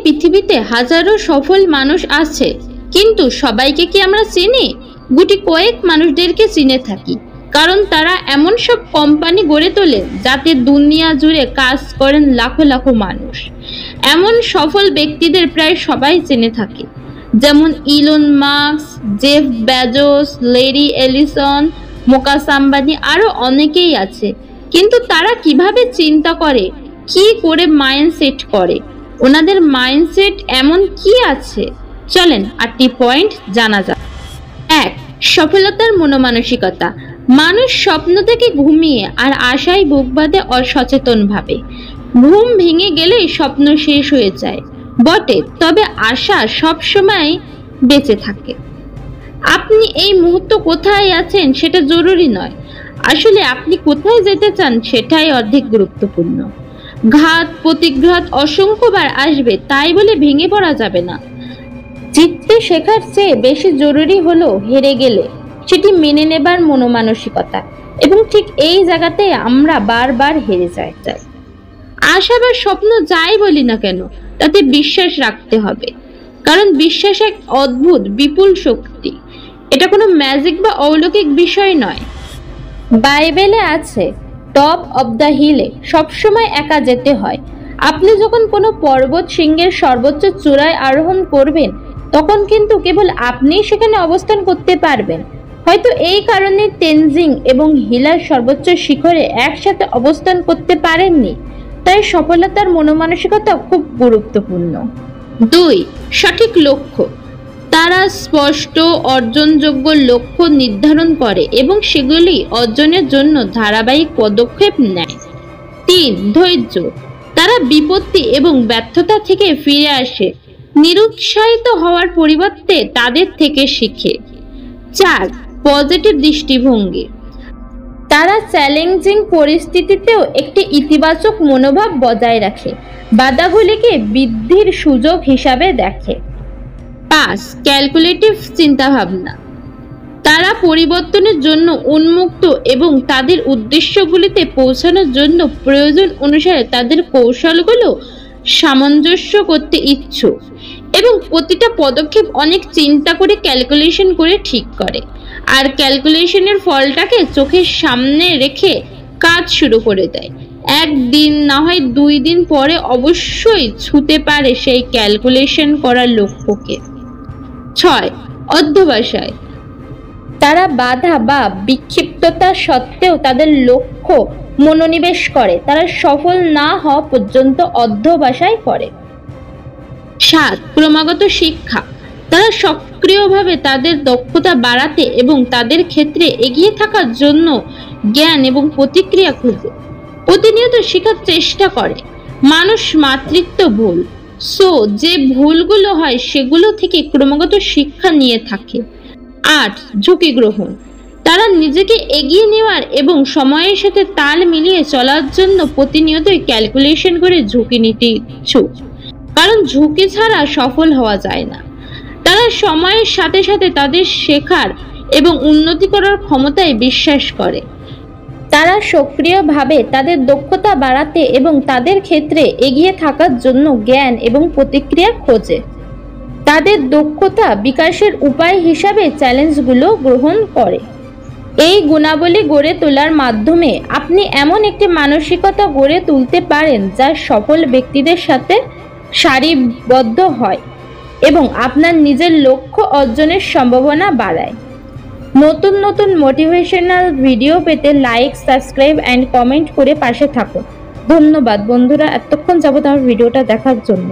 পৃথিবীতে হাজারো সফল মানুষ আছে, কিন্তু সবাইকে কি আমরা চিনি? গুটি কয়েক মানুষদেরকে চিনে থাকি, কারণ তারা এমন সব কোম্পানি গড়ে তোলে যাতে দুনিয়া জুড়ে কাজ করেন লাখো লাখো মানুষ। এমন সফল ব্যক্তিদের প্রায় সবাই চিনে থাকে, যেমন Elon Musk, Jeff Bezos, Larry Ellison, Mukesh Ambani, আরো অনেকেই আছে। কিন্তু তারা কিভাবে চিন্তা করে, কি করে মাইন্ডসেট করে, ওনাদের মাইন্ডসেট এমন কি আছে? চলেন 8টি পয়েন্ট জানা যাক। 1. সফলতার মনোমানসিকতা। মানুষ স্বপ্ন থেকে ঘুমিয়ে আর আশায় বুক বাঁধে অসচেতন ভাবে। ঘুম ভেঙে গেলেই স্বপ্ন শেষ হয়ে যায় বটে, তবে আশা সব সময় বেঁচে থাকে। আপনি এই মুহূর্তে কোথায় আছেন সেটা জরুরি নয়, আসলে আপনি কোথায় যেতে চান সেটাই অধিক গুরুত্বপূর্ণ। ঘাত প্রতিঘাত অসংখ্যবার আসবে, তাই বলে ভেঙে পড়া যাবে না। জিততে শেখার চেয়ে বেশি জরুরি হলো হেরে গেলে সেটি মেনে নেবার মনোমানসিকতা, এবং ঠিক এই জায়গাতে আমরা বারবার হেরে যাই। আশা বা স্বপ্ন যাই বলি না কেন, তাতে বিশ্বাস রাখতে হবে, কারণ বিশ্বাস এক অদ্ভুত বিপুল শক্তি। এটা কোনো ম্যাজিক বা অলৌকিক বিষয় নয়। বাইবেলে আছে, টপ অব দ্য হিলে সবসময় একা যেতে হয়। আপনি যখন কোনো পর্বত শৃঙ্গের সর্বোচ্চ চূড়ায় আরোহণ করবেন, তখন কিন্তু কেবল আপনিই সেখানে অবস্থান করতে পারবেন। হয়তো এই কারণে তেনজিং এবং হিলার সর্বোচ্চ শিখরে একসাথে অবস্থান করতে পারেননি। তাই সফলতার মনোমানসিকতা খুব গুরুত্বপূর্ণ। 2. সঠিক লক্ষ্য। তারা স্পষ্ট অর্জনযোগ্য লক্ষ্য নির্ধারণ করে এবং সেগুলি অর্জনের জন্য ধারাবাহিক পদক্ষেপ নেয়। 3. ধৈর্য। তারা বিপত্তি এবং ব্যর্থতা থেকে ফিরে আসে, নিরুৎসাহিত হওয়ার পরিবর্তে তাদের থেকে শিখে। 4. পজিটিভ দৃষ্টিভঙ্গি। তারা চ্যালেঞ্জিং পরিস্থিতিতেও একটি ইতিবাচক মনোভাব বজায় রাখে, বাধাগুলিকে বৃদ্ধির সুযোগ হিসাবে দেখে। 5. ক্যালকুলেটিভ চিন্তাভাবনা। তারা পরিবর্তনের জন্য উন্মুক্ত এবং তাদের উদ্দেশ্যগুলিতে পৌঁছানোর জন্য প্রয়োজন অনুসারে তাদের কৌশলগুলো সামঞ্জস্য করতে ইচ্ছুক, এবং প্রতিটা পদক্ষেপ অনেক চিন্তা করে ক্যালকুলেশন করে ঠিক করে, আর ক্যালকুলেশনের ফলটাকে চোখের সামনে রেখে কাজ শুরু করে দেয়। একদিন না হয় 2 দিন পরে অবশ্যই ছুঁতে পারে সেই ক্যালকুলেশন করার লক্ষ্যকে। 6. অধ্যবসায়। তারা বাধা বা বিক্ষিপ্ততা সত্ত্বেও তাদের লক্ষ্য মনোনিবেশ করে। তারা সফল না হওয়া পর্যন্ত অধ্যবসায় করে। 7. ক্রমাগত শিক্ষা। তারা সক্রিয়ভাবে তাদের দক্ষতা বাড়াতে এবং তাদের ক্ষেত্রে এগিয়ে থাকার জন্য জ্ঞান এবং প্রতিক্রিয়া খোঁজে, প্রতিনিয়ত শেখার চেষ্টা করে। মানুষ মাতৃত্ব ভুল, যে ভুলগুলো হয় সেগুলো থেকে ক্রমাগত শিক্ষা নিয়ে থাকে। 8. ঝুঁকি গ্রহণ। তারা নিজেকে এগিয়ে নেওয়ার এবং সময়ের সাথে তাল মিলিয়ে চলার জন্য প্রতিনিয়তই ক্যালকুলেশন করে ঝুঁকি নিতে ইচ্ছুক, কারণ ঝুঁকি ছাড়া সফল হওয়া যায় না। তারা সময়ের সাথে সাথে তাদের শেখার এবং উন্নতি করার ক্ষমতায় বিশ্বাস করে। তারা সক্রিয়ভাবে তাদের দক্ষতা বাড়াতে এবং তাদের ক্ষেত্রে এগিয়ে থাকার জন্য জ্ঞান এবং প্রতিক্রিয়া খোঁজে। তাদের দক্ষতা বিকাশের উপায় হিসাবে চ্যালেঞ্জগুলো গ্রহণ করে। এই গুণাবলী গড়ে তোলার মাধ্যমে আপনি এমন একটি মানসিকতা গড়ে তুলতে পারেন যা সফল ব্যক্তিদের সাথে সারিবদ্ধ হয় এবং আপনার নিজের লক্ষ্য অর্জনের সম্ভাবনা বাড়ায়। নতুন নতুন মোটিভেশনাল ভিডিও পেতে লাইক, সাবস্ক্রাইব অ্যান্ড কমেন্ট করে পাশে থাকুন। ধন্যবাদ বন্ধুরা, এতক্ষণ যাবত আমার ভিডিওটা দেখার জন্য।